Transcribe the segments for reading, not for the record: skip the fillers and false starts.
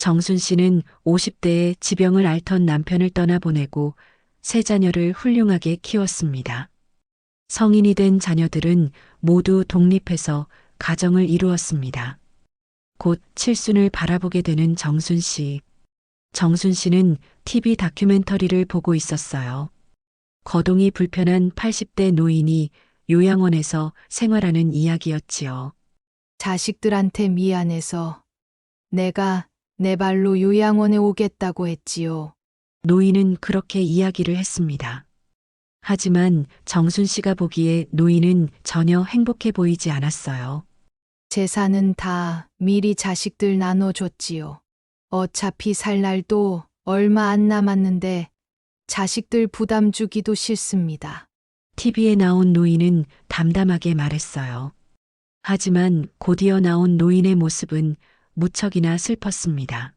정순 씨는 50대에 지병을 앓던 남편을 떠나보내고 세 자녀를 훌륭하게 키웠습니다. 성인이 된 자녀들은 모두 독립해서 가정을 이루었습니다. 곧 칠순을 바라보게 되는 정순 씨. 정순 씨는 TV 다큐멘터리를 보고 있었어요. 거동이 불편한 80대 노인이 요양원에서 생활하는 이야기였지요. 자식들한테 미안해서 내가 내 발로 요양원에 오겠다고 했지요. 노인은 그렇게 이야기를 했습니다. 하지만 정순 씨가 보기에 노인은 전혀 행복해 보이지 않았어요. 재산은 다 미리 자식들 나눠줬지요. 어차피 살 날도 얼마 안 남았는데 자식들 부담 주기도 싫습니다. TV에 나온 노인은 담담하게 말했어요. 하지만 곧이어 나온 노인의 모습은 무척이나 슬펐습니다.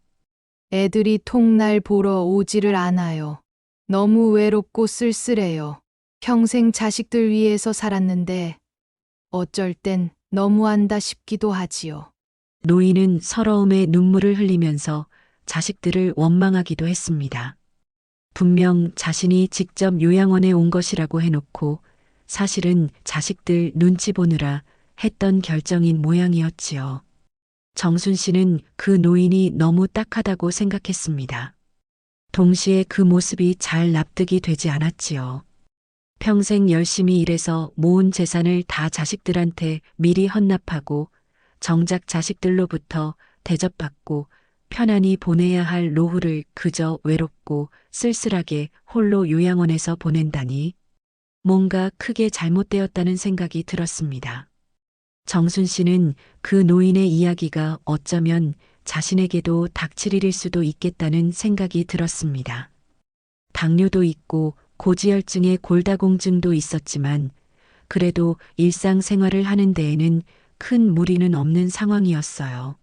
애들이 통날 보러 오지를 않아요. 너무 외롭고 쓸쓸해요. 평생 자식들 위해서 살았는데 어쩔 땐 너무한다 싶기도 하지요. 노인은 서러움에 눈물을 흘리면서 자식들을 원망하기도 했습니다. 분명 자신이 직접 요양원에 온 것이라고 해놓고 사실은 자식들 눈치 보느라 했던 결정인 모양이었지요. 정순 씨는 그 노인이 너무 딱하다고 생각했습니다. 동시에 그 모습이 잘 납득이 되지 않았지요. 평생 열심히 일해서 모은 재산을 다 자식들한테 미리 헌납하고 정작 자식들로부터 대접받고 편안히 보내야 할 노후를 그저 외롭고 쓸쓸하게 홀로 요양원에서 보낸다니 뭔가 크게 잘못되었다는 생각이 들었습니다. 정순 씨는 그 노인의 이야기가 어쩌면 자신에게도 닥칠 일일 수도 있겠다는 생각이 들었습니다. 당뇨도 있고 고지혈증의 골다공증도 있었지만 그래도 일상생활을 하는 데에는 큰 무리는 없는 상황이었어요.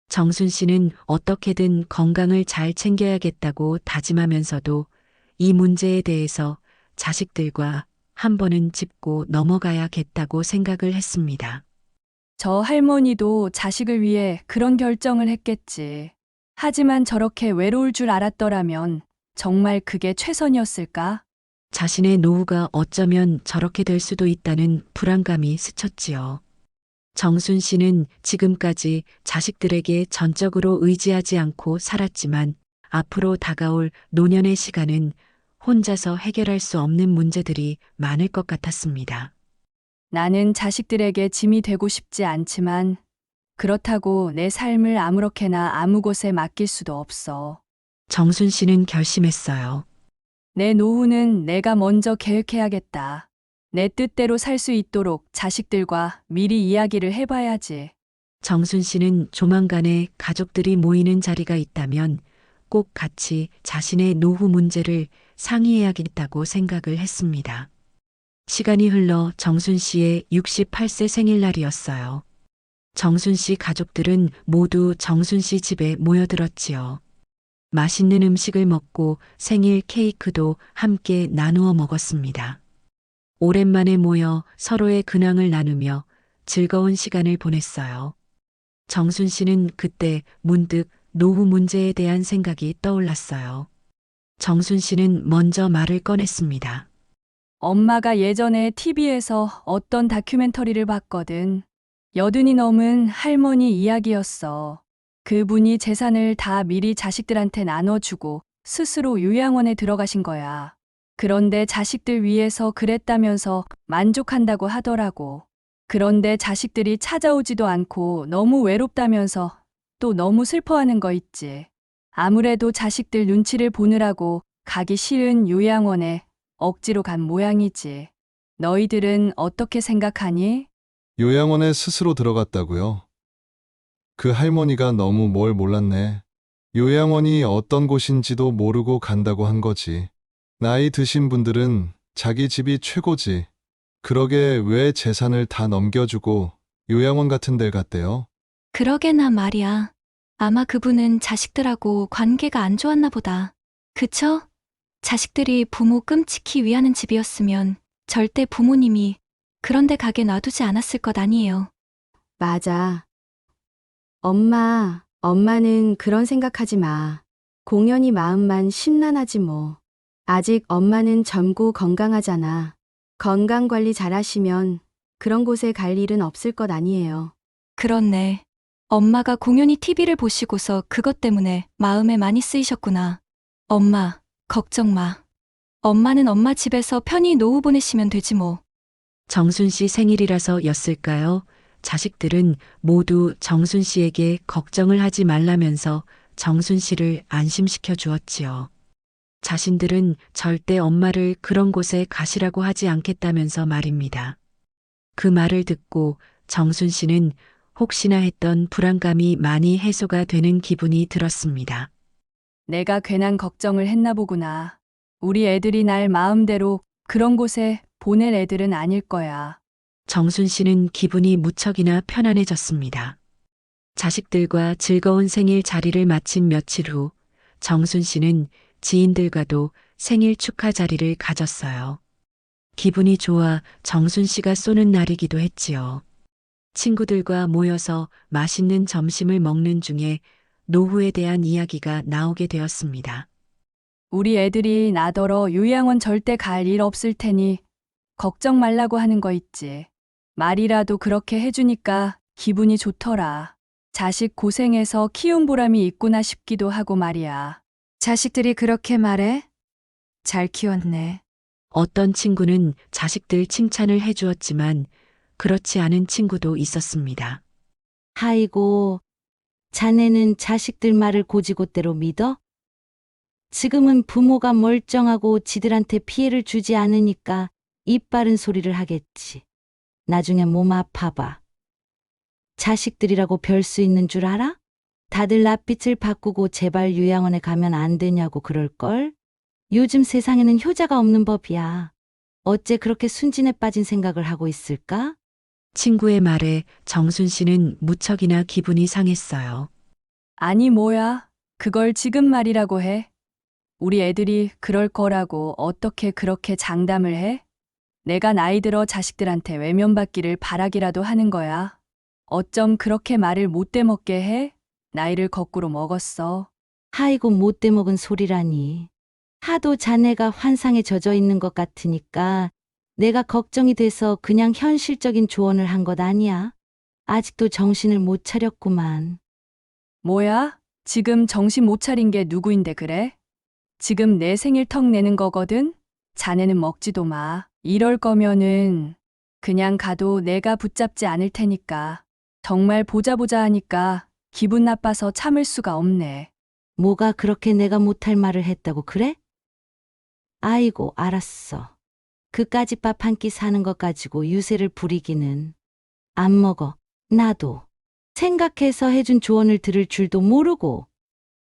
정순 씨는 어떻게든 건강을 잘 챙겨야겠다고 다짐하면서도 이 문제에 대해서 자식들과 한 번은 짚고 넘어가야겠다고 생각을 했습니다. 저 할머니도 자식을 위해 그런 결정을 했겠지. 하지만 저렇게 외로울 줄 알았더라면 정말 그게 최선이었을까? 자신의 노후가 어쩌면 저렇게 될 수도 있다는 불안감이 스쳤지요. 정순 씨는 지금까지 자식들에게 전적으로 의지하지 않고 살았지만 앞으로 다가올 노년의 시간은 혼자서 해결할 수 없는 문제들이 많을 것 같았습니다. 나는 자식들에게 짐이 되고 싶지 않지만 그렇다고 내 삶을 아무렇게나 아무 곳에 맡길 수도 없어. 정순 씨는 결심했어요. 내 노후는 내가 먼저 계획해야겠다. 내 뜻대로 살 수 있도록 자식들과 미리 이야기를 해봐야지. 정순 씨는 조만간에 가족들이 모이는 자리가 있다면 꼭 같이 자신의 노후 문제를 상의해야겠다고 생각을 했습니다. 시간이 흘러 정순 씨의 68세 생일날이었어요. 정순 씨 가족들은 모두 정순 씨 집에 모여들었지요. 맛있는 음식을 먹고 생일 케이크도 함께 나누어 먹었습니다. 오랜만에 모여 서로의 근황을 나누며 즐거운 시간을 보냈어요. 정순 씨는 그때 문득 노후 문제에 대한 생각이 떠올랐어요. 정순 씨는 먼저 말을 꺼냈습니다. 엄마가 예전에 TV에서 어떤 다큐멘터리를 봤거든. 여든이 넘은 할머니 이야기였어. 그분이 재산을 다 미리 자식들한테 나눠주고 스스로 요양원에 들어가신 거야. 그런데 자식들 위해서 그랬다면서 만족한다고 하더라고. 그런데 자식들이 찾아오지도 않고 너무 외롭다면서 또 너무 슬퍼하는 거 있지. 아무래도 자식들 눈치를 보느라고 가기 싫은 요양원에 억지로 간 모양이지. 너희들은 어떻게 생각하니? 요양원에 스스로 들어갔다고요? 그 할머니가 너무 뭘 몰랐네. 요양원이 어떤 곳인지도 모르고 간다고 한 거지. 나이 드신 분들은 자기 집이 최고지. 그러게 왜 재산을 다 넘겨주고 요양원 같은 데 갔대요? 그러게나 말이야. 아마 그분은 자식들하고 관계가 안 좋았나 보다. 그쵸? 자식들이 부모 끔찍히 위하는 집이었으면 절대 부모님이 그런 데 가게 놔두지 않았을 것 아니에요. 맞아. 엄마, 엄마는 그런 생각하지 마. 공연이 마음만 심란하지 뭐. 아직 엄마는 젊고 건강하잖아. 건강 관리 잘하시면 그런 곳에 갈 일은 없을 것 아니에요. 그렇네. 엄마가 공연히 TV를 보시고서 그것 때문에 마음에 많이 쓰이셨구나. 엄마, 걱정 마. 엄마는 엄마 집에서 편히 노후 보내시면 되지 뭐. 정순 씨 생일이라서였을까요? 자식들은 모두 정순 씨에게 걱정을 하지 말라면서 정순 씨를 안심시켜 주었지요. 자신들은 절대 엄마를 그런 곳에 가시라고 하지 않겠다면서 말입니다. 그 말을 듣고 정순 씨는 혹시나 했던 불안감이 많이 해소가 되는 기분이 들었습니다. 내가 괜한 걱정을 했나 보구나. 우리 애들이 날 마음대로 그런 곳에 보낼 애들은 아닐 거야. 정순 씨는 기분이 무척이나 편안해졌습니다. 자식들과 즐거운 생일 자리를 마친 며칠 후 정순 씨는 지인들과도 생일 축하 자리를 가졌어요. 기분이 좋아 정순 씨가 쏘는 날이기도 했지요. 친구들과 모여서 맛있는 점심을 먹는 중에 노후에 대한 이야기가 나오게 되었습니다. 우리 애들이 나더러 요양원 절대 갈 일 없을 테니 걱정 말라고 하는 거 있지. 말이라도 그렇게 해주니까 기분이 좋더라. 자식 고생해서 키운 보람이 있구나 싶기도 하고 말이야. 자식들이 그렇게 말해? 잘 키웠네. 어떤 친구는 자식들 칭찬을 해주었지만 그렇지 않은 친구도 있었습니다. 아이고, 자네는 자식들 말을 고지고대로 믿어? 지금은 부모가 멀쩡하고 지들한테 피해를 주지 않으니까 입 바른 소리를 하겠지. 나중에 몸 아파봐. 자식들이라고 별 수 있는 줄 알아? 다들 낯빛을 바꾸고 제발 요양원에 가면 안 되냐고 그럴걸? 요즘 세상에는 효자가 없는 법이야. 어째 그렇게 순진에 빠진 생각을 하고 있을까? 친구의 말에 정순 씨는 무척이나 기분이 상했어요. 아니 뭐야. 그걸 지금 말이라고 해. 우리 애들이 그럴 거라고 어떻게 그렇게 장담을 해? 내가 나이 들어 자식들한테 외면받기를 바라기라도 하는 거야. 어쩜 그렇게 말을 못돼 먹게 해? 나이를 거꾸로 먹었어. 아이고 못돼 먹은 소리라니. 하도 자네가 환상에 젖어 있는 것 같으니까 내가 걱정이 돼서 그냥 현실적인 조언을 한 것 아니야. 아직도 정신을 못 차렸구만. 뭐야? 지금 정신 못 차린 게 누구인데 그래? 지금 내 생일 턱 내는 거거든? 자네는 먹지도 마. 이럴 거면은 그냥 가도 내가 붙잡지 않을 테니까. 정말 보자 하니까 기분 나빠서 참을 수가 없네. 뭐가 그렇게 내가 못할 말을 했다고 그래? 아이고 알았어. 그까짓 밥 한 끼 사는 것 가지고 유세를 부리기는. 안 먹어. 나도. 생각해서 해준 조언을 들을 줄도 모르고.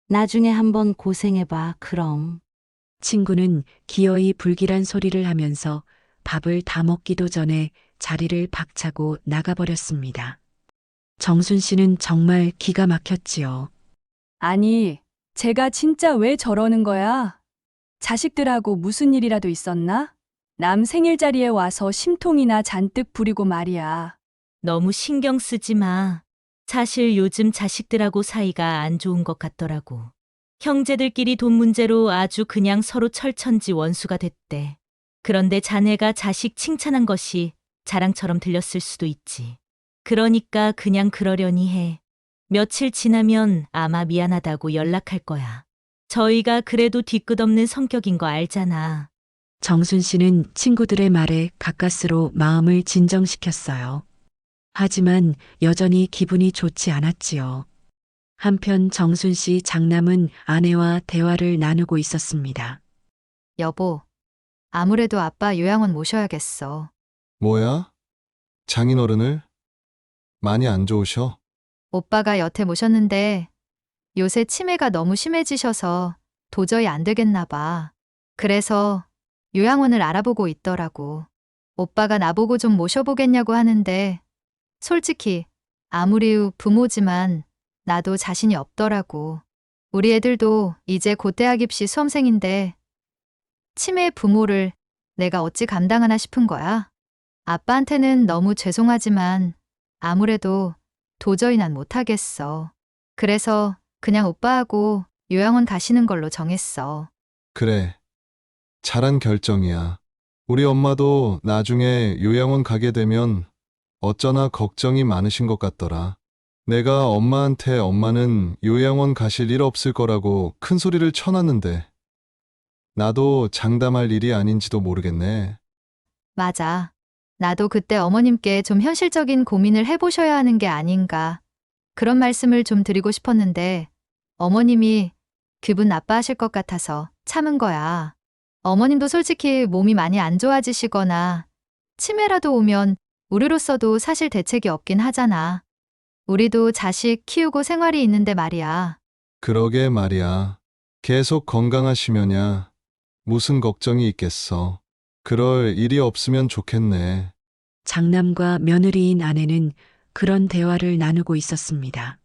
나중에 한번 고생해봐, 그럼. 친구는 기어이 불길한 소리를 하면서 밥을 다 먹기도 전에 자리를 박차고 나가버렸습니다. 정순 씨는 정말 기가 막혔지요. 아니, 제가 진짜 왜 저러는 거야? 자식들하고 무슨 일이라도 있었나? 남 생일 자리에 와서 심통이나 잔뜩 부리고 말이야. 너무 신경 쓰지 마. 사실 요즘 자식들하고 사이가 안 좋은 것 같더라고. 형제들끼리 돈 문제로 아주 그냥 서로 철천지 원수가 됐대. 그런데 자네가 자식 칭찬한 것이 자랑처럼 들렸을 수도 있지. 그러니까 그냥 그러려니 해. 며칠 지나면 아마 미안하다고 연락할 거야. 저희가 그래도 뒤끝없는 성격인 거 알잖아. 정순 씨는 친구들의 말에 가까스로 마음을 진정시켰어요. 하지만 여전히 기분이 좋지 않았지요. 한편 정순 씨 장남은 아내와 대화를 나누고 있었습니다. 여보, 아무래도 아빠 요양원 모셔야겠어. 뭐야? 장인어른을? 많이 안 좋으셔? 오빠가 여태 모셨는데 요새 치매가 너무 심해지셔서 도저히 안 되겠나 봐. 그래서 요양원을 알아보고 있더라고. 오빠가 나보고 좀 모셔보겠냐고 하는데 솔직히 아무리 부모지만 나도 자신이 없더라고. 우리 애들도 이제 곧 대학 입시 수험생인데 치매 부모를 내가 어찌 감당하나 싶은 거야. 아빠한테는 너무 죄송하지만 아무래도 도저히 난 못하겠어. 그래서 그냥 오빠하고 요양원 가시는 걸로 정했어. 그래. 잘한 결정이야. 우리 엄마도 나중에 요양원 가게 되면 어쩌나 걱정이 많으신 것 같더라. 내가 엄마한테 엄마는 요양원 가실 일 없을 거라고 큰 소리를 쳐놨는데 나도 장담할 일이 아닌지도 모르겠네. 맞아. 나도 그때 어머님께 좀 현실적인 고민을 해보셔야 하는 게 아닌가. 그런 말씀을 좀 드리고 싶었는데 어머님이 기분 나빠하실 것 같아서 참은 거야. 어머님도 솔직히 몸이 많이 안 좋아지시거나 치매라도 오면 우리로서도 사실 대책이 없긴 하잖아. 우리도 자식 키우고 생활이 있는데 말이야. 그러게 말이야. 계속 건강하시면야 무슨 걱정이 있겠어. 그럴 일이 없으면 좋겠네. 장남과 며느리인 아내는 그런 대화를 나누고 있었습니다.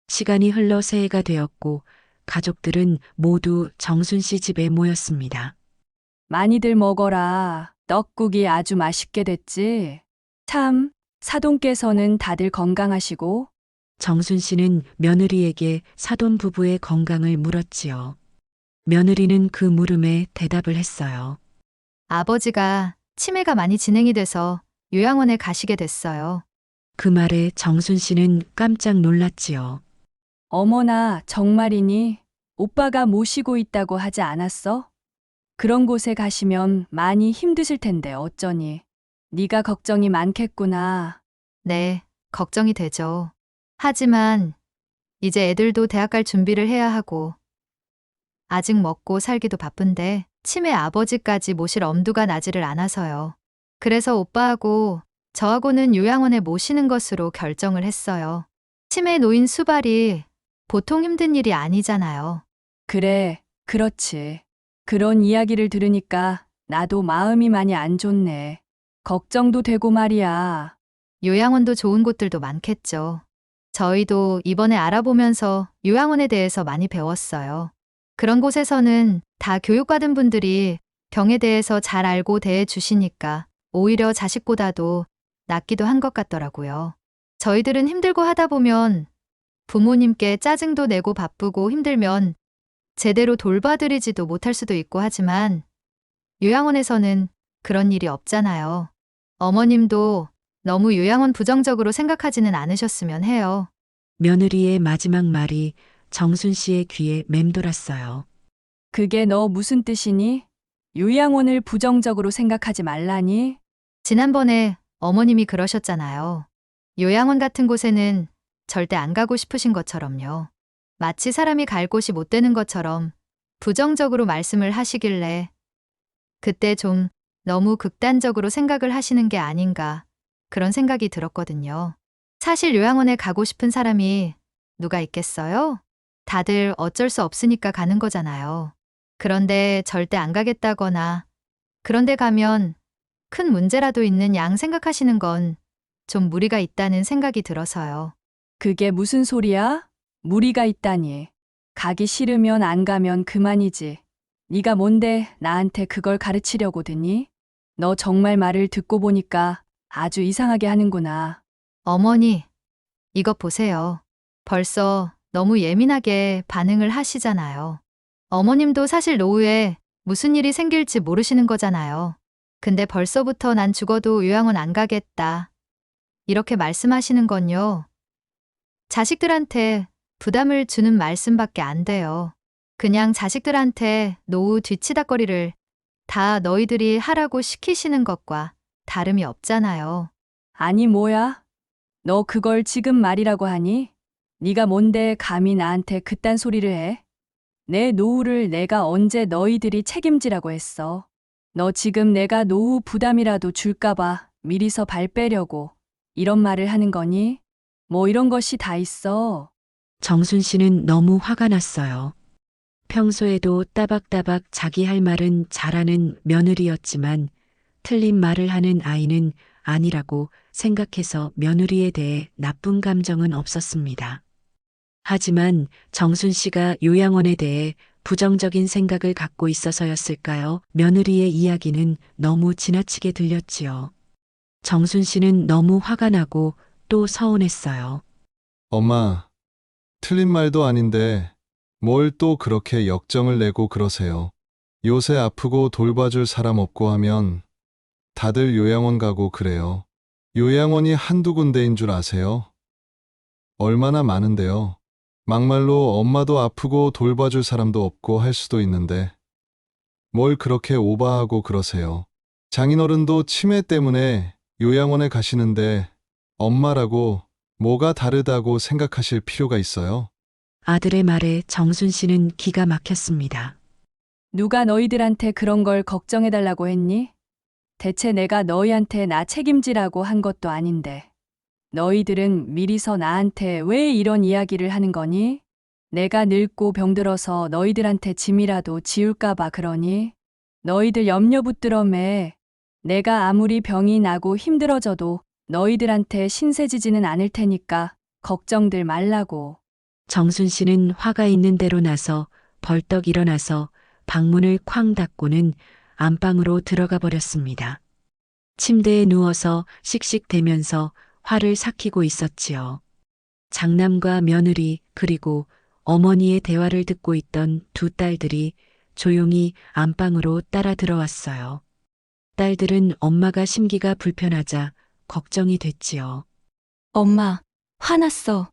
시간이 흘러 새해가 되었고 가족들은 모두 정순 씨 집에 모였습니다. 많이들 먹어라. 떡국이 아주 맛있게 됐지? 참, 사돈께서는 다들 건강하시고? 정순 씨는 며느리에게 사돈 부부의 건강을 물었지요. 며느리는 그 물음에 대답을 했어요. 아버지가 치매가 많이 진행이 돼서 요양원에 가시게 됐어요. 그 말에 정순 씨는 깜짝 놀랐지요. 어머나, 정말이니? 오빠가 모시고 있다고 하지 않았어? 그런 곳에 가시면 많이 힘드실 텐데 어쩌니? 네가 걱정이 많겠구나. 네, 걱정이 되죠. 하지만 이제 애들도 대학 갈 준비를 해야 하고 아직 먹고 살기도 바쁜데 치매 아버지까지 모실 엄두가 나지를 않아서요. 그래서 오빠하고 저하고는 요양원에 모시는 것으로 결정을 했어요. 치매 노인 수발이 보통 힘든 일이 아니잖아요. 그래, 그렇지. 그런 이야기를 들으니까 나도 마음이 많이 안 좋네. 걱정도 되고 말이야. 요양원도 좋은 곳들도 많겠죠. 저희도 이번에 알아보면서 요양원에 대해서 많이 배웠어요. 그런 곳에서는 다 교육받은 분들이 병에 대해서 잘 알고 대해 주시니까 오히려 자식보다도 낫기도 한 것 같더라고요. 저희들은 힘들고 하다 보면 부모님께 짜증도 내고 바쁘고 힘들면 제대로 돌봐드리지도 못할 수도 있고 하지만 요양원에서는 그런 일이 없잖아요. 어머님도 너무 요양원 부정적으로 생각하지는 않으셨으면 해요. 며느리의 마지막 말이 정순 씨의 귀에 맴돌았어요. 그게 너 무슨 뜻이니? 요양원을 부정적으로 생각하지 말라니? 지난번에 어머님이 그러셨잖아요. 요양원 같은 곳에는 절대 안 가고 싶으신 것처럼요. 마치 사람이 갈 곳이 못 되는 것처럼 부정적으로 말씀을 하시길래 그때 좀 너무 극단적으로 생각을 하시는 게 아닌가 그런 생각이 들었거든요. 사실 요양원에 가고 싶은 사람이 누가 있겠어요? 다들 어쩔 수 없으니까 가는 거잖아요. 그런데 절대 안 가겠다거나 그런데 가면 큰 문제라도 있는 양 생각하시는 건 좀 무리가 있다는 생각이 들어서요. 그게 무슨 소리야? 무리가 있다니. 가기 싫으면 안 가면 그만이지. 네가 뭔데 나한테 그걸 가르치려고 드니? 너 정말 말을 듣고 보니까 아주 이상하게 하는구나. 어머니, 이것 보세요. 벌써 너무 예민하게 반응을 하시잖아요. 어머님도 사실 노후에 무슨 일이 생길지 모르시는 거잖아요. 근데 벌써부터 난 죽어도 요양원 안 가겠다. 이렇게 말씀하시는 건요. 자식들한테 부담을 주는 말씀밖에 안 돼요. 그냥 자식들한테 노후 뒤치다꺼리를 다 너희들이 하라고 시키시는 것과 다름이 없잖아요. 아니 뭐야? 너 그걸 지금 말이라고 하니? 네가 뭔데 감히 나한테 그딴 소리를 해? 내 노후를 내가 언제 너희들이 책임지라고 했어? 너 지금 내가 노후 부담이라도 줄까봐 미리서 발 빼려고 이런 말을 하는 거니? 뭐 이런 것이 다 있어. 정순 씨는 너무 화가 났어요. 평소에도 따박따박 자기 할 말은 잘하는 며느리였지만 틀린 말을 하는 아이는 아니라고 생각해서 며느리에 대해 나쁜 감정은 없었습니다. 하지만 정순 씨가 요양원에 대해 부정적인 생각을 갖고 있어서였을까요? 며느리의 이야기는 너무 지나치게 들렸지요. 정순 씨는 너무 화가 나고 또 서운했어요. 엄마, 틀린 말도 아닌데 뭘 또 그렇게 역정을 내고 그러세요. 요새 아프고 돌봐줄 사람 없고 하면 다들 요양원 가고 그래요. 요양원이 한두 군데인 줄 아세요? 얼마나 많은데요. 막말로 엄마도 아프고 돌봐줄 사람도 없고 할 수도 있는데 뭘 그렇게 오바하고 그러세요. 장인어른도 치매 때문에 요양원에 가시는데 엄마라고 뭐가 다르다고 생각하실 필요가 있어요? 아들의 말에 정순 씨는 기가 막혔습니다. 누가 너희들한테 그런 걸 걱정해달라고 했니? 대체 내가 너희한테 나 책임지라고 한 것도 아닌데. 너희들은 미리서 나한테 왜 이런 이야기를 하는 거니? 내가 늙고 병들어서 너희들한테 짐이라도 지울까봐 그러니? 너희들 염려 붙들어매. 내가 아무리 병이 나고 힘들어져도 너희들한테 신세지지는 않을 테니까 걱정들 말라고. 정순 씨는 화가 있는 대로 나서 벌떡 일어나서 방문을 쾅 닫고는 안방으로 들어가 버렸습니다. 침대에 누워서 씩씩대면서 화를 삭히고 있었지요. 장남과 며느리 그리고 어머니의 대화를 듣고 있던 두 딸들이 조용히 안방으로 따라 들어왔어요. 딸들은 엄마가 심기가 불편하자 걱정이 됐지요. 엄마, 화났어.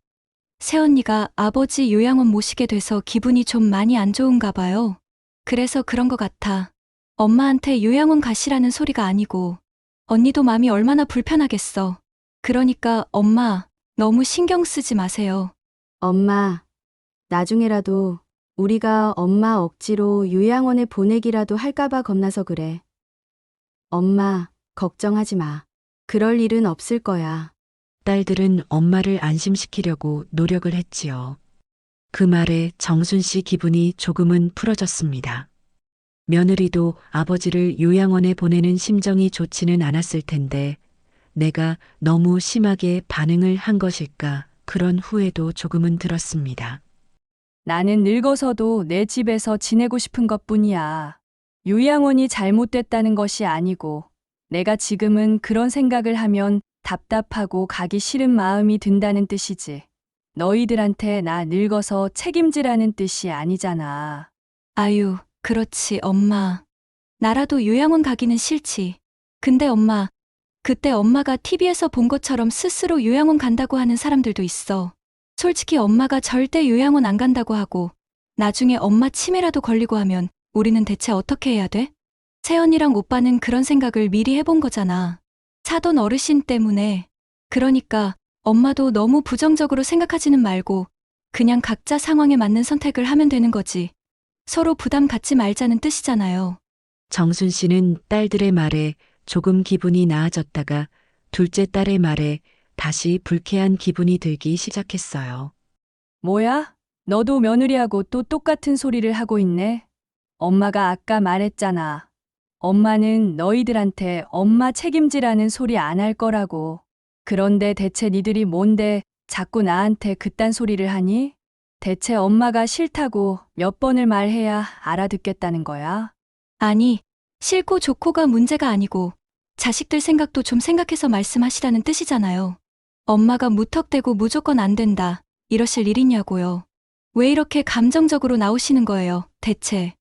새언니가 아버지 요양원 모시게 돼서 기분이 좀 많이 안 좋은가 봐요. 그래서 그런 것 같아. 엄마한테 요양원 가시라는 소리가 아니고 언니도 마음이 얼마나 불편하겠어. 그러니까 엄마, 너무 신경 쓰지 마세요. 엄마, 나중에라도 우리가 엄마 억지로 요양원에 보내기라도 할까봐 겁나서 그래. 엄마, 걱정하지 마. 그럴 일은 없을 거야. 딸들은 엄마를 안심시키려고 노력을 했지요. 그 말에 정순 씨 기분이 조금은 풀어졌습니다. 며느리도 아버지를 요양원에 보내는 심정이 좋지는 않았을 텐데 내가 너무 심하게 반응을 한 것일까 그런 후회도 조금은 들었습니다. 나는 늙어서도 내 집에서 지내고 싶은 것뿐이야. 요양원이 잘못됐다는 것이 아니고 내가 지금은 그런 생각을 하면 답답하고 가기 싫은 마음이 든다는 뜻이지. 너희들한테 나 늙어서 책임지라는 뜻이 아니잖아. 아유, 그렇지, 엄마. 나라도 요양원 가기는 싫지. 근데 엄마, 그때 엄마가 TV에서 본 것처럼 스스로 요양원 간다고 하는 사람들도 있어. 솔직히 엄마가 절대 요양원 안 간다고 하고 나중에 엄마 치매라도 걸리고 하면 우리는 대체 어떻게 해야 돼? 새언니랑 오빠는 그런 생각을 미리 해본 거잖아. 사돈 어르신 때문에. 그러니까 엄마도 너무 부정적으로 생각하지는 말고 그냥 각자 상황에 맞는 선택을 하면 되는 거지. 서로 부담 갖지 말자는 뜻이잖아요. 정순 씨는 딸들의 말에 조금 기분이 나아졌다가 둘째 딸의 말에 다시 불쾌한 기분이 들기 시작했어요. 뭐야? 너도 며느리하고 또 똑같은 소리를 하고 있네. 엄마가 아까 말했잖아. 엄마는 너희들한테 엄마 책임지라는 소리 안 할 거라고. 그런데 대체 니들이 뭔데 자꾸 나한테 그딴 소리를 하니? 대체 엄마가 싫다고 몇 번을 말해야 알아듣겠다는 거야? 아니, 싫고 좋고가 문제가 아니고 자식들 생각도 좀 생각해서 말씀하시라는 뜻이잖아요. 엄마가 무턱대고 무조건 안 된다, 이러실 일이냐고요. 왜 이렇게 감정적으로 나오시는 거예요, 대체?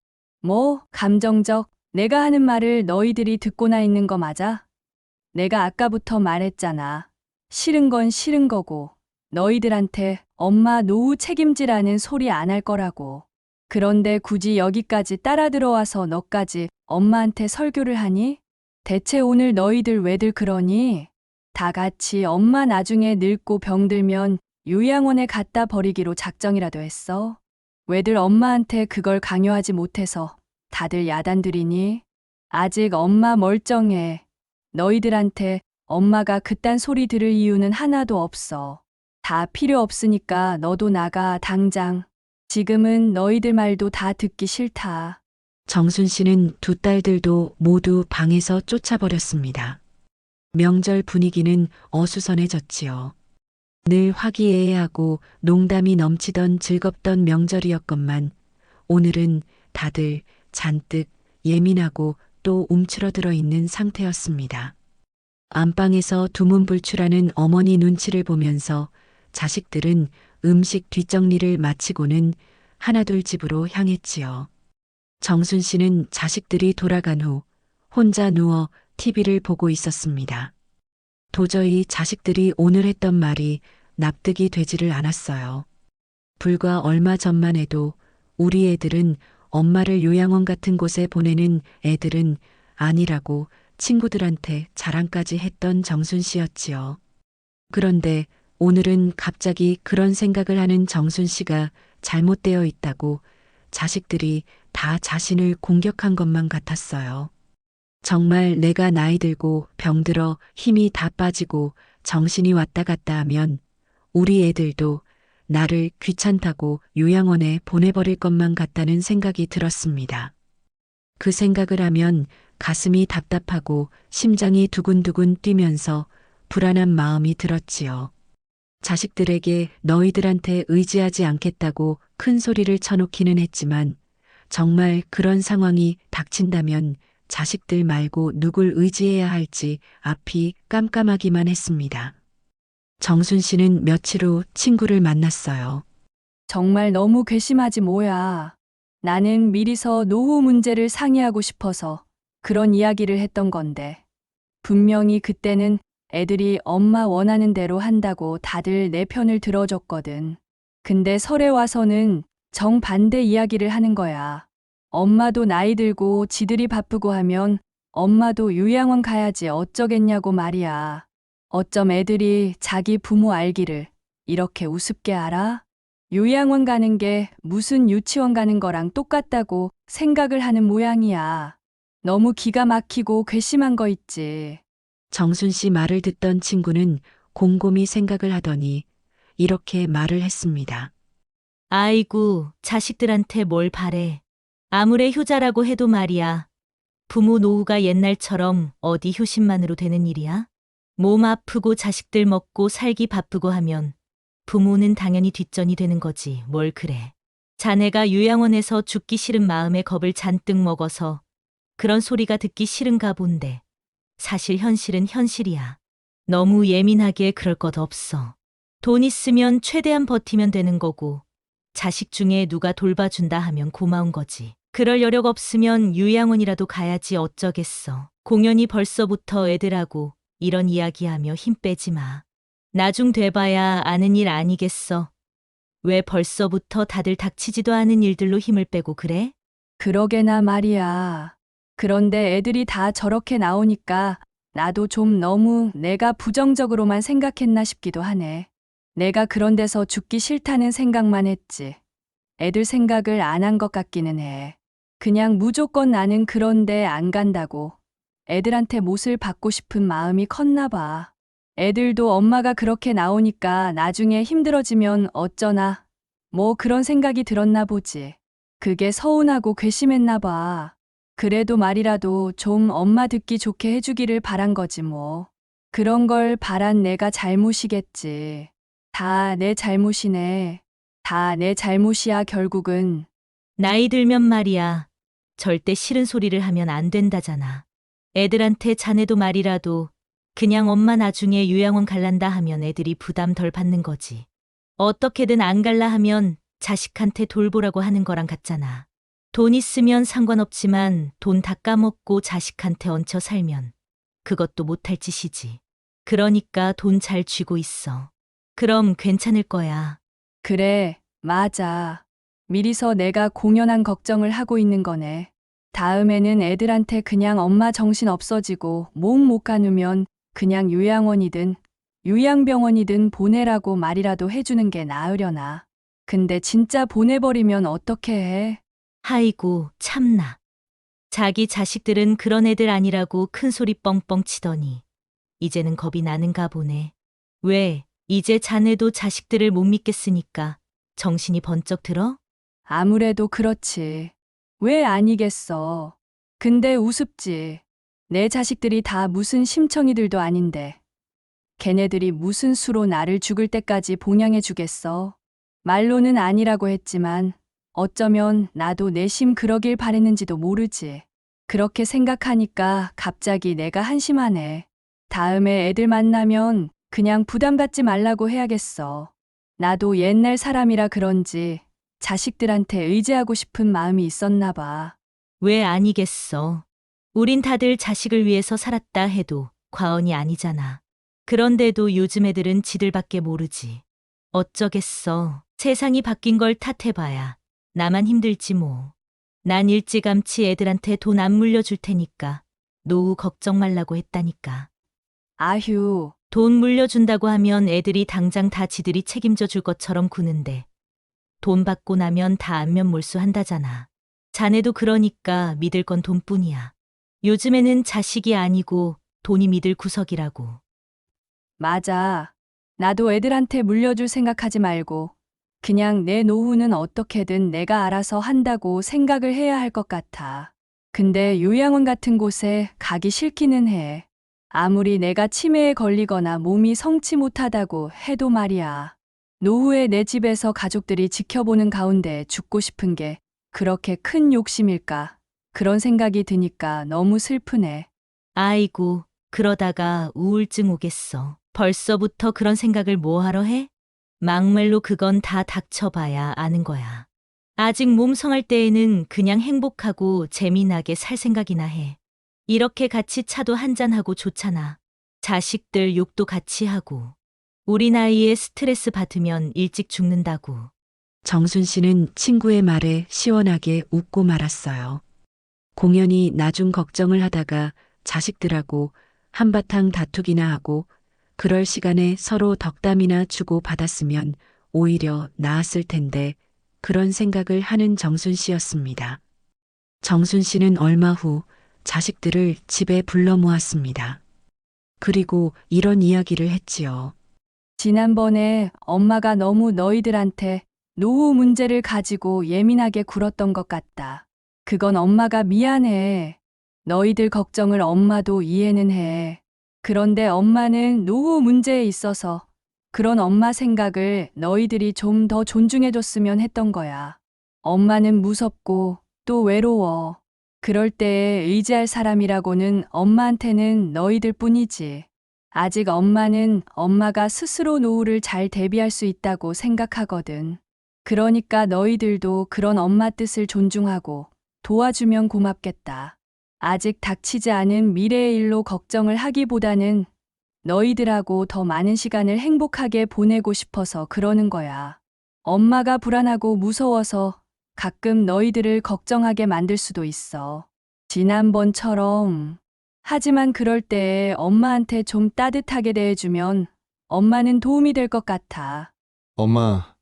뭐, 감정적? 내가 하는 말을 너희들이 듣고나 있는 거 맞아? 내가 아까부터 말했잖아. 싫은 건 싫은 거고, 너희들한테 엄마 노후 책임지라는 소리 안 할 거라고. 그런데 굳이 여기까지 따라 들어와서 너까지 엄마한테 설교를 하니? 대체 오늘 너희들 왜들 그러니? 다 같이 엄마 나중에 늙고 병들면 요양원에 갖다 버리기로 작정이라도 했어? 왜들 엄마한테 그걸 강요하지 못해서 다들 야단들이니? 아직 엄마 멀쩡해. 너희들한테 엄마가 그딴 소리 들을 이유는 하나도 없어. 다 필요 없으니까 너도 나가, 당장. 지금은 너희들 말도 다 듣기 싫다. 정순 씨는 두 딸들도 모두 방에서 쫓아버렸습니다. 명절 분위기는 어수선해졌지요. 늘 화기애애하고 농담이 넘치던 즐겁던 명절이었건만 오늘은 다들 잔뜩 예민하고 또 움츠러들어 있는 상태였습니다. 안방에서 두문불출하는 어머니 눈치를 보면서 자식들은 음식 뒷정리를 마치고는 하나둘 집으로 향했지요. 정순 씨는 자식들이 돌아간 후 혼자 누워 TV를 보고 있었습니다. 도저히 자식들이 오늘 했던 말이 납득이 되지를 않았어요. 불과 얼마 전만 해도 우리 애들은 엄마를 요양원 같은 곳에 보내는 애들은 아니라고 친구들한테 자랑까지 했던 정순 씨였지요. 그런데 오늘은 갑자기 그런 생각을 하는 정순 씨가 잘못되어 있다고 자식들이 다 자신을 공격한 것만 같았어요. 정말 내가 나이 들고 병들어 힘이 다 빠지고 정신이 왔다 갔다 하면 우리 애들도 나를 귀찮다고 요양원에 보내버릴 것만 같다는 생각이 들었습니다. 그 생각을 하면 가슴이 답답하고 심장이 두근두근 뛰면서 불안한 마음이 들었지요. 자식들에게 너희들한테 의지하지 않겠다고 큰 소리를 쳐놓기는 했지만 정말 그런 상황이 닥친다면 자식들 말고 누굴 의지해야 할지 앞이 깜깜하기만 했습니다. 정순 씨는 며칠 후 친구를 만났어요. 정말 너무 괘씸하지 뭐야. 나는 미리서 노후 문제를 상의하고 싶어서 그런 이야기를 했던 건데. 분명히 그때는 애들이 엄마 원하는 대로 한다고 다들 내 편을 들어줬거든. 근데 설에 와서는 정반대 이야기를 하는 거야. 엄마도 나이 들고 지들이 바쁘고 하면 엄마도 요양원 가야지 어쩌겠냐고 말이야. 어쩜 애들이 자기 부모 알기를 이렇게 우습게 알아? 요양원 가는 게 무슨 유치원 가는 거랑 똑같다고 생각을 하는 모양이야. 너무 기가 막히고 괘씸한 거 있지. 정순 씨 말을 듣던 친구는 곰곰이 생각을 하더니 이렇게 말을 했습니다. 아이고, 자식들한테 뭘 바래. 아무리 효자라고 해도 말이야. 부모 노후가 옛날처럼 어디 효심만으로 되는 일이야? 몸 아프고 자식들 먹고 살기 바쁘고 하면 부모는 당연히 뒷전이 되는 거지 뭘 그래. 자네가 요양원에서 죽기 싫은 마음에 겁을 잔뜩 먹어서 그런 소리가 듣기 싫은가 본데 사실 현실은 현실이야. 너무 예민하게 그럴 것 없어. 돈 있으면 최대한 버티면 되는 거고 자식 중에 누가 돌봐준다 하면 고마운 거지. 그럴 여력 없으면 요양원이라도 가야지 어쩌겠어. 공연히 벌써부터 애들하고 이런 이야기하며 힘 빼지 마. 나중 돼봐야 아는 일 아니겠어. 왜 벌써부터 다들 닥치지도 않은 일들로 힘을 빼고 그래? 그러게나 말이야. 그런데 애들이 다 저렇게 나오니까 나도 좀 너무 내가 부정적으로만 생각했나 싶기도 하네. 내가 그런 데서 죽기 싫다는 생각만 했지. 애들 생각을 안 한 것 같기는 해. 그냥 무조건 나는 그런데 안 간다고 애들한테 못을 받고 싶은 마음이 컸나 봐. 애들도 엄마가 그렇게 나오니까 나중에 힘들어지면 어쩌나 뭐 그런 생각이 들었나 보지. 그게 서운하고 괘씸했나 봐. 그래도 말이라도 좀 엄마 듣기 좋게 해주기를 바란 거지 뭐. 그런 걸 바란 내가 잘못이겠지. 다 내 잘못이네. 다 내 잘못이야 결국은. 나이 들면 말이야. 절대 싫은 소리를 하면 안 된다잖아. 애들한테 자네도 말이라도 그냥 엄마 나중에 요양원 갈란다 하면 애들이 부담 덜 받는 거지. 어떻게든 안 갈라 하면 자식한테 돌보라고 하는 거랑 같잖아. 돈 있으면 상관없지만 돈 다 까먹고 자식한테 얹혀 살면 그것도 못할 짓이지. 그러니까 돈 잘 쥐고 있어. 그럼 괜찮을 거야. 그래, 맞아. 미리서 내가 공연한 걱정을 하고 있는 거네. 다음에는 애들한테 그냥 엄마 정신 없어지고 몸 못 가누면 그냥 요양원이든 요양병원이든 보내라고 말이라도 해주는 게 나으려나. 근데 진짜 보내버리면 어떻게 해? 아이고, 참나. 자기 자식들은 그런 애들 아니라고 큰 소리 뻥뻥 치더니 이제는 겁이 나는가 보네. 왜, 이제 자네도 자식들을 못 믿겠으니까 정신이 번쩍 들어? 아무래도 그렇지. 왜 아니겠어. 근데 우습지. 내 자식들이 다 무슨 심청이들도 아닌데. 걔네들이 무슨 수로 나를 죽을 때까지 봉양해 주겠어. 말로는 아니라고 했지만 어쩌면 나도 내심 그러길 바랬는지도 모르지. 그렇게 생각하니까 갑자기 내가 한심하네. 다음에 애들 만나면 그냥 부담 갖지 말라고 해야겠어. 나도 옛날 사람이라 그런지 자식들한테 의지하고 싶은 마음이 있었나 봐. 왜 아니겠어. 우린 다들 자식을 위해서 살았다 해도 과언이 아니잖아. 그런데도 요즘 애들은 지들밖에 모르지. 어쩌겠어. 세상이 바뀐 걸 탓해봐야 나만 힘들지 뭐. 난 일찌감치 애들한테 돈 안 물려줄 테니까 노후 걱정 말라고 했다니까. 아휴, 돈 물려준다고 하면 애들이 당장 다 지들이 책임져 줄 것처럼 구는데 돈 받고 나면 다 안면 몰수한다잖아. 자네도 그러니까 믿을 건 돈뿐이야. 요즘에는 자식이 아니고 돈이 믿을 구석이라고. 맞아. 나도 애들한테 물려줄 생각하지 말고 그냥 내 노후는 어떻게든 내가 알아서 한다고 생각을 해야 할 것 같아. 근데 요양원 같은 곳에 가기 싫기는 해. 아무리 내가 치매에 걸리거나 몸이 성치 못하다고 해도 말이야. 노후에 내 집에서 가족들이 지켜보는 가운데 죽고 싶은 게 그렇게 큰 욕심일까? 그런 생각이 드니까 너무 슬프네. 아이고, 그러다가 우울증 오겠어. 벌써부터 그런 생각을 뭐하러 해? 막말로 그건 다 닥쳐봐야 아는 거야. 아직 몸 성할 때에는 그냥 행복하고 재미나게 살 생각이나 해. 이렇게 같이 차도 한잔하고 좋잖아. 자식들 욕도 같이 하고. 우리 나이에 스트레스 받으면 일찍 죽는다고. 정순 씨는 친구의 말에 시원하게 웃고 말았어요. 공연히 나중 걱정을 하다가 자식들하고 한바탕 다투기나 하고 그럴 시간에 서로 덕담이나 주고 받았으면 오히려 나았을 텐데 그런 생각을 하는 정순 씨였습니다. 정순 씨는 얼마 후 자식들을 집에 불러 모았습니다. 그리고 이런 이야기를 했지요. 지난번에 엄마가 너무 너희들한테 노후 문제를 가지고 예민하게 굴었던 것 같다. 그건 엄마가 미안해. 너희들 걱정을 엄마도 이해는 해. 그런데 엄마는 노후 문제에 있어서 그런 엄마 생각을 너희들이 좀 더 존중해줬으면 했던 거야. 엄마는 무섭고 또 외로워. 그럴 때에 의지할 사람이라고는 엄마한테는 너희들 뿐이지. 아직 엄마는 엄마가 스스로 노후를 잘 대비할 수 있다고 생각하거든. 그러니까 너희들도 그런 엄마 뜻을 존중하고 도와주면 고맙겠다. 아직 닥치지 않은 미래의 일로 걱정을 하기보다는 너희들하고 더 많은 시간을 행복하게 보내고 싶어서 그러는 거야. 엄마가 불안하고 무서워서 가끔 너희들을 걱정하게 만들 수도 있어. 지난번처럼. 하지만 그럴 때 엄마한테 좀 따뜻하게 대해주면 엄마는 도움이 될 것 같아. 엄마,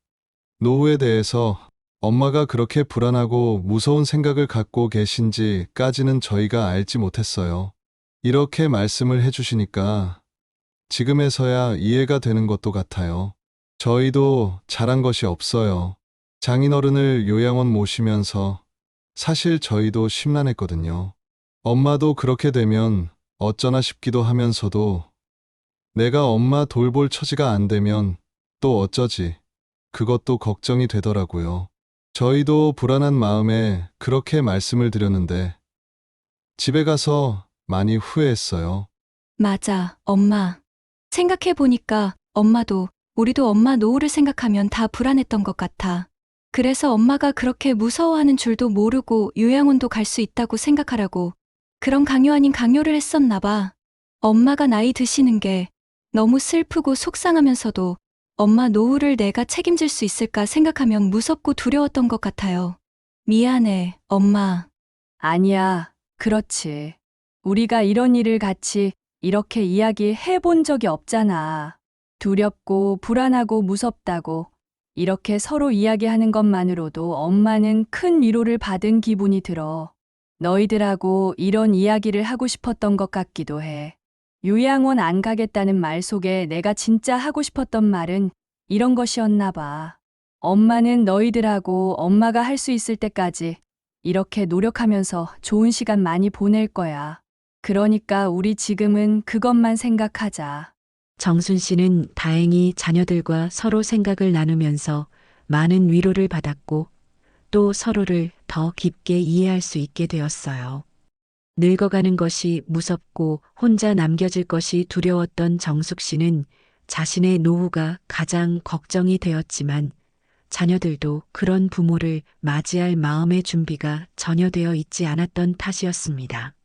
노후에 대해서 엄마가 그렇게 불안하고 무서운 생각을 갖고 계신지까지는 저희가 알지 못했어요. 이렇게 말씀을 해주시니까 지금에서야 이해가 되는 것도 같아요. 저희도 잘한 것이 없어요. 장인어른을 요양원 모시면서 사실 저희도 심란했거든요. 엄마도 그렇게 되면 어쩌나 싶기도 하면서도 내가 엄마 돌볼 처지가 안 되면 또 어쩌지? 그것도 걱정이 되더라고요. 저희도 불안한 마음에 그렇게 말씀을 드렸는데 집에 가서 많이 후회했어요. 맞아, 엄마. 생각해보니까 엄마도, 우리도 엄마 노후를 생각하면 다 불안했던 것 같아. 그래서 엄마가 그렇게 무서워하는 줄도 모르고 요양원도 갈 수 있다고 생각하라고 그런 강요 아닌 강요를 했었나 봐. 엄마가 나이 드시는 게 너무 슬프고 속상하면서도 엄마 노후를 내가 책임질 수 있을까 생각하면 무섭고 두려웠던 것 같아요. 미안해, 엄마. 아니야, 그렇지. 우리가 이런 일을 같이 이렇게 이야기해 본 적이 없잖아. 두렵고 불안하고 무섭다고 이렇게 서로 이야기하는 것만으로도 엄마는 큰 위로를 받은 기분이 들어. 너희들하고 이런 이야기를 하고 싶었던 것 같기도 해. 요양원 안 가겠다는 말 속에 내가 진짜 하고 싶었던 말은 이런 것이었나 봐. 엄마는 너희들하고 엄마가 할 수 있을 때까지 이렇게 노력하면서 좋은 시간 많이 보낼 거야. 그러니까 우리 지금은 그것만 생각하자. 정순 씨는 다행히 자녀들과 서로 생각을 나누면서 많은 위로를 받았고 또 서로를 더 깊게 이해할 수 있게 되었어요. 늙어가는 것이 무섭고 혼자 남겨질 것이 두려웠던 정숙 씨는 자신의 노후가 가장 걱정이 되었지만 자녀들도 그런 부모를 맞이할 마음의 준비가 전혀 되어 있지 않았던 탓이었습니다.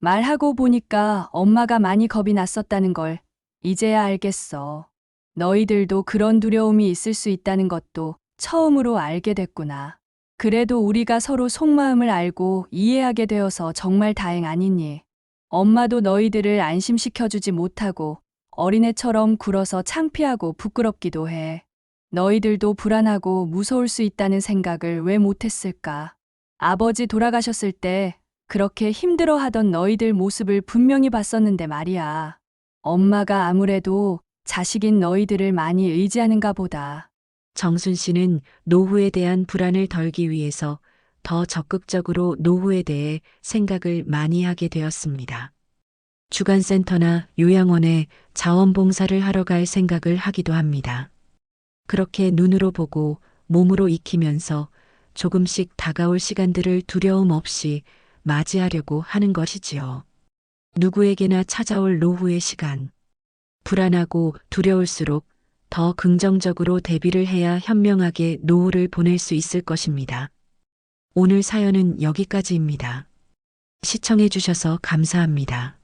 말하고 보니까 엄마가 많이 겁이 났었다는 걸 이제야 알겠어. 너희들도 그런 두려움이 있을 수 있다는 것도 처음으로 알게 됐구나. 그래도 우리가 서로 속마음을 알고 이해하게 되어서 정말 다행 아니니. 엄마도 너희들을 안심시켜주지 못하고 어린애처럼 굴어서 창피하고 부끄럽기도 해. 너희들도 불안하고 무서울 수 있다는 생각을 왜 못했을까? 아버지 돌아가셨을 때 그렇게 힘들어하던 너희들 모습을 분명히 봤었는데 말이야. 엄마가 아무래도 자식인 너희들을 많이 의지하는가 보다. 정순 씨는 노후에 대한 불안을 덜기 위해서 더 적극적으로 노후에 대해 생각을 많이 하게 되었습니다. 주간센터나 요양원에 자원봉사를 하러 갈 생각을 하기도 합니다. 그렇게 눈으로 보고 몸으로 익히면서 조금씩 다가올 시간들을 두려움 없이 맞이하려고 하는 것이지요. 누구에게나 찾아올 노후의 시간. 불안하고 두려울수록 더 긍정적으로 대비를 해야 현명하게 노후를 보낼 수 있을 것입니다. 오늘 사연은 여기까지입니다. 시청해 주셔서 감사합니다.